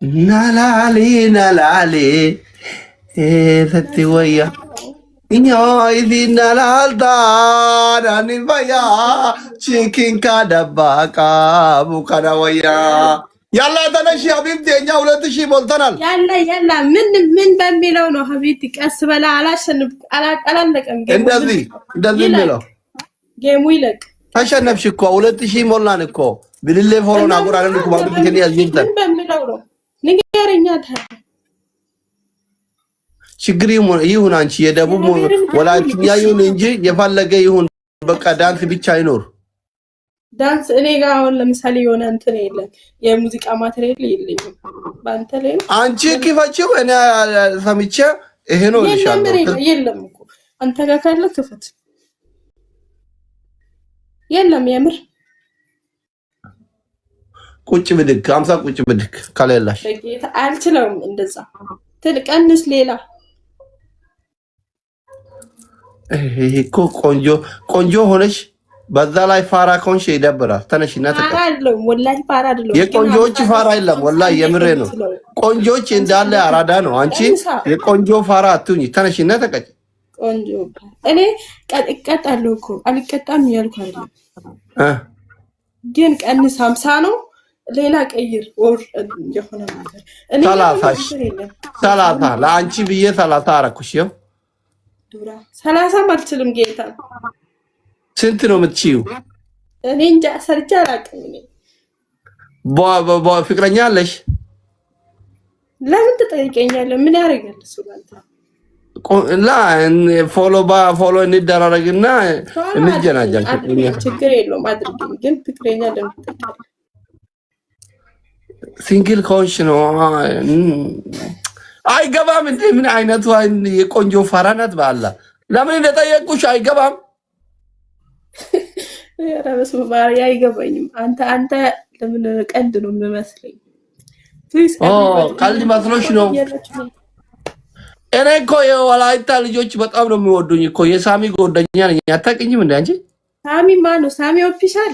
Nalale, Fatiwaya. Inyo idinalda nanivaya chicken kadabaka bukarawaya. Yalla ተነሽ ሀቢብቲ እኛ 2000 ሞልተናል። ያላ ምን በሚለው ነው ሀቢብቲ ቀስ በላ አላለቀም። እንደዚህ የሚለው ጌሙ ይለቅ። ተሸነፍሽ እኮ 2000 ሞላን እኮ ብልሌ ፎሎና ቁራን እኮ ባብቲ ከኔ ያዝይተን በሚለው ነው ንገረኛ ታዲያ ችግር ይሁን አንቺ የደቡብ ወላይትኛ ይሁን እንጂ የፈለገ ይሁን በቃ ዳንስ ብቻ አይኖር። ዳንስ እኔ ጋር አሁን ለምሳሌ የሆነ እንትን የለም የሙዚቃ ማቴሪያል የለኝም። ባንተ ላይ አንቺ ክፈችው እኔ ሰምቼ ይሄ ነው ልሻለሁ። የለም እኮ አንተ ጋር ካለ ክፈት። የለም የምር ቁጭ ብድግ 50 ቁጭ ብድግ ካለላሽ አልችለውም። እንደዛ ትልቀንስ ሌላ ይሄ እኮ ቆንጆ ሆነሽ በዛ ላይ ፋራ ኮንሽ ይደብራል። ተነሽና ተቀበል። ፋራ አይደለም ወላሂ ፋራ አይደለም። የቆንጆች ፋራ አይደለም ወላሂ የምሬ ነው። ቆንጆች እንዳለ አራዳ ነው። አንቺ የቆንጆ ፋራ አትሁኝ። ተነሽና ተቀጭ። ቆንጆ እኔ እቀጣለሁ እኮ አልቀጣም እያልኩ አይደለም ግን ቀንስ 50 ነው። ሌላ ቀይር ወር የሆነ ነገር እኔ 30 ለአንቺ ብዬ 30 አረኩሽ። ይኸው ዱራ 30 አልችልም ጌታ። ስንት ነው የምትችይው? እኔ እንጃ ሰርቼ አላውቅም። እኔ ፍቅረኛ አለሽ? ለምን ትጠይቀኛለህ? ምን ያደርጋል እሱ ላንተ? ፎሎ እንደራረግና እንጀናጀን። ችግር የለውም አድርጊኝ። ግን ፍቅረኛ ለምን ትጠይቃለህ? ሲንግል ኮንሽ ነው አይገባም። እንዴ ምን አይነቱ የቆንጆ ፋራ ናት። በአላ ለምን እንደጠየቁሽ አይገባም። ያራበስ ማሪያ አይገባኝም። አንተ ለምን ቀልድ ነው የሚመስለኝ? ቀልድ መስሎሽ ነው? እኔ እኮ የወላይታ ልጆች በጣም ነው የሚወዱኝ እኮ የሳሚ ጓደኛ ነኝ። አታውቅኝም እንዴ አንቺ? ሳሚ ማን ነው? ሳሚ ኦፊሻል?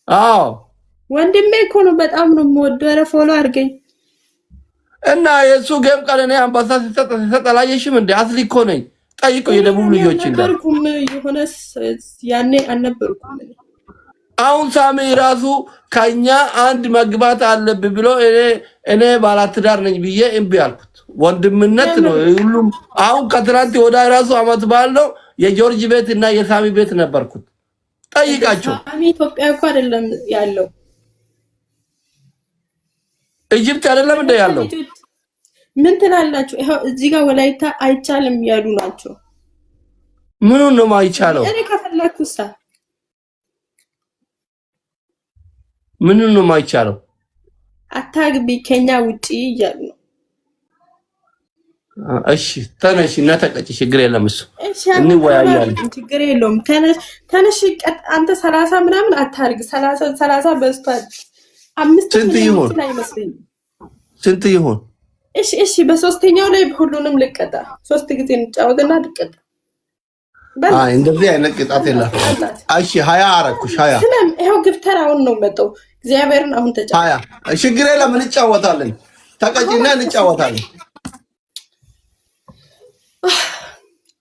አዎ ወንድሜ እኮ ነው። በጣም ነው የምወደው። ኧረ ፎሎ አድርገኝ እና የሱ ጌም ቀን እኔ አንበሳ ሲሰጥ አላየሽም እንዴ? አስሊ እኮ ነኝ። ጠይቁ የደቡብ ልጆች እንዳልኩም የሆነ ያኔ አልነበርኩም። አሁን ሳሚ ራሱ ከኛ አንድ መግባት አለብኝ ብሎ እኔ ባለትዳር ነኝ ብዬ እምቢ አልኩት። ወንድምነት ነው ሁሉም። አሁን ከትናንት ወደ ራሱ አመት ባለው የጆርጅ ቤት እና የሳሚ ቤት ነበርኩት። ጠይቃቸው። ሳሚ ኢትዮጵያ እኮ አይደለም ያለው ኢጅፕት አይደለም እንደ ያለው። ምን ትላላችሁ? ይሄው እዚህ ጋር ወላይታ አይቻልም ያሉ ናቸው። ምኑን ነው ማይቻለው? እኔ ከፈለኩሳ ምኑን ነው ማይቻለው? አታግቢ ከኛ ውጪ እያሉ ነው። እሺ ተነሽ እና ተቀጭ። ችግር የለም እሱ እንወያያለን። ችግር የለውም። ተነሽ አንተ 30 ምናምን አታርግ። 30 በስቷል። 5 ስንት ይሁን? እሺ በሶስተኛው ላይ ሁሉንም ልቀጣ። 3 ጊዜ እንጫወትና ልቀጣ። እንደዚህ አይነት ቅጣት የለም። እሺ 20 አረኩሽ። 20 ስለም ይሄው ግፍተራውን ነው መጣው። እግዚአብሔርን አሁን ተጫወተ 20 ችግር የለም። እንጫወታለን። ተቀጭና እንጫወታለን።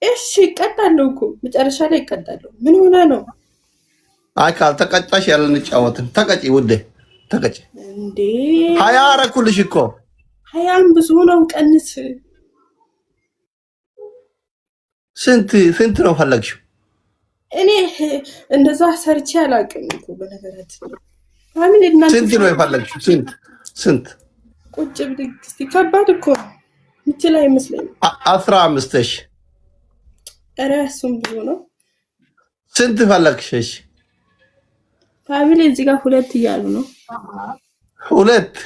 እሺ እቀጣለሁ እኮ መጨረሻ ላይ እቀጣለሁ። ምን ሆነ ነው? ካልተቀጣሽ ያለ እንጫወትን። ተቀጪ ውዴ ተቀጪ። እንዴ 20 አረኩልሽ እኮ 20 ብዙ ነው። ቀንስ። ስንት ነው ፈለግሽው? እኔ እንደዛ ሰርቼ አላውቅም እኮ በነገራችን። ስንት ነው የፈለግሽው? ስንት ቁጭ ብድግ እስቲ። ከባድ እኮ ምችል አይመስለኝም። 15 ኧረ እሱም ብዙ ነው። ስንት ፈለግሽ? ፋሚሊ እዚህ ጋር 2 እያሉ ነው። 2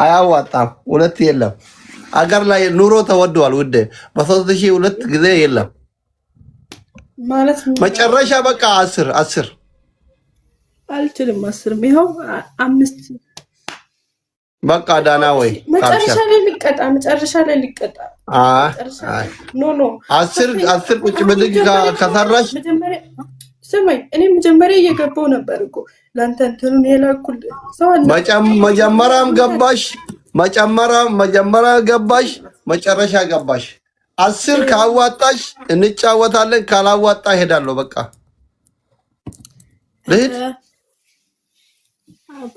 አያዋጣም። 2 የለም። አገር ላይ ኑሮ ተወዷል ውዴ። በ3000 2 ጊዜ የለም ማለት መጨረሻ በቃ 10 አልችልም። 10 ይኸው 5 በቃ ዳና ወይ መጨረሻ ላይ ሊቀጣ ኖ 10 ቁጭ ብድግ ከሰራሽ ስማኝ እኔ መጀመሪያ እየገባው ነበር እኮ ላንተ እንትኑን የላኩል ሰው አለ መጀመሪያም ገባሽ መጀመሪያ ገባሽ መጨረሻ ገባሽ 10 ካዋጣሽ እንጫወታለን ካላዋጣ ሄዳለሁ በቃ ለሄድ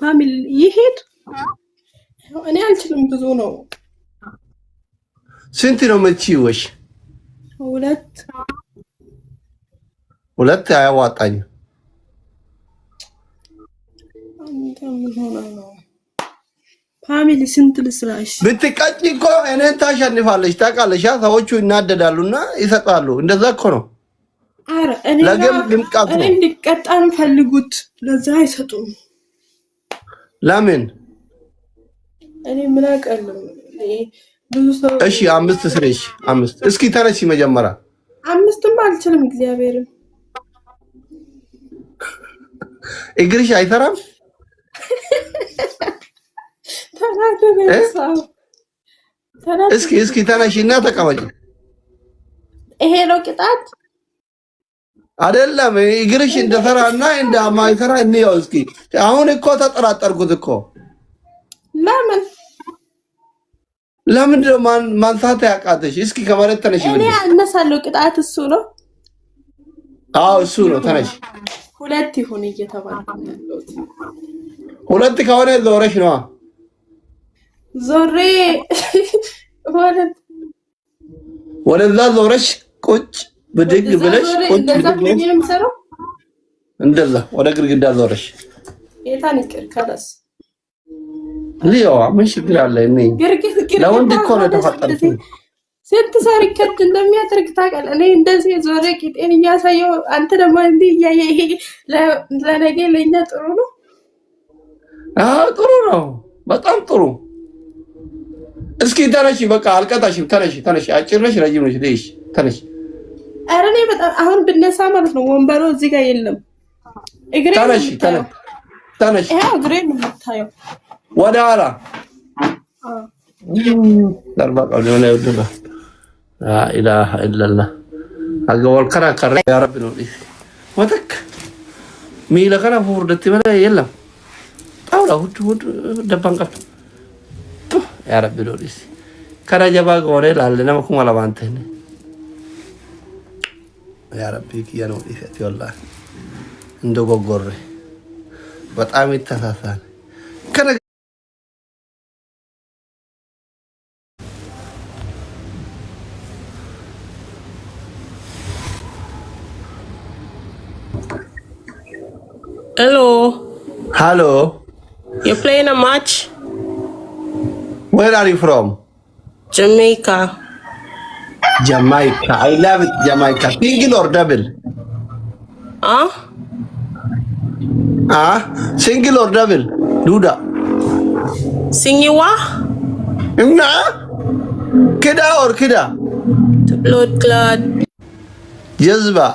ፋሚሊ ይሄድ እኔ አልችልም ብዙ ነው ስንት ነው መቺውሽ ሁለት አያዋጣኝ ፋሚሊ ስንት ልስራሽ ብትቀጭ እኮ እኔን ታሸንፋለሽ ታውቃለሽ ሰዎቹ ይናደዳሉና ይሰጣሉ እንደዛ እኮ ነው አረ እኔ እንዲቀጣን ፈልጉት ለዛ አይሰጡም ለምን እኔ ምን አውቃለሁ ብዙ ሰው እሺ 5 ስሬሽ 5 እስኪ ተነሺ መጀመሪያ 5ም አልችልም እግዚአብሔርን እግርሽ አይሰራም እስኪ ተነሺና ተቀመጪ ይሄ ነው ቅጣት አይደለም እግርሽ እንደሰራና እንደማይሰራ እንየው እስኪ አሁን እኮ ተጠራጠርኩት እኮ ለምን ማንሳት ያቃተሽ እስኪ ከመሬት ተነሺ እኔ አነሳለሁ ቅጣት እሱ ነው አዎ እሱ ነው ተነሺ ሁለት ይሁን እየተባልኩ ነው ሁለት ከሆነ ዞረሽ ነው ዞሬ ወደዛ ዞረሽ ቁጭ ብድግ ብለሽ ቁጭ ብድግ እንደዛ ወደ ግድግዳ ዞረሽ የታን ይቅር ከላስ ሊዮ ምን ችግር አለ እኔ ለወንድ እኮ ነው ተፈጠርኩ ስንት ሰው ሪከርድ እንደሚያደርግ ታውቃለህ እኔ እንደዚህ ዞሬ ቂጤን እያሳየው አንተ ደግሞ እንዴ ይሄ ለነገ ለኛ ጥሩ ነው ጥሩ ነው በጣም ጥሩ እስኪ ተነሺ በቃ አልቀጣሽም ተነሺ አጭር ነሽ ረጅም ነሽ ለይሽ ተነሺ ኧረ እኔ በጣም አሁን ብነሳ ማለት ነው ወንበሩ እዚህ ጋር የለም እግሬ ተነሺ ይሄ እግሬ ነው የምታየው ወደ ኋላ دربا قولنا يودنا لا اله الا الله اقول كرا يا رب نودي وتك ميلا كنا فوردت بلا يلا طاولا هود دبان قط يا رب نودي كرا جبا غوري لالنا مكم ولا بانتين يا ربي كي نودي فتي والله እንደው ጎጎሬ በጣም ይተሳሳል ከነ Hello. You're playing a match? Where are you from? Jamaica. I love it, Jamaica. Single or double? Single or double? Duda. Sing you what? Kida or kida? The blood clot. Jazba.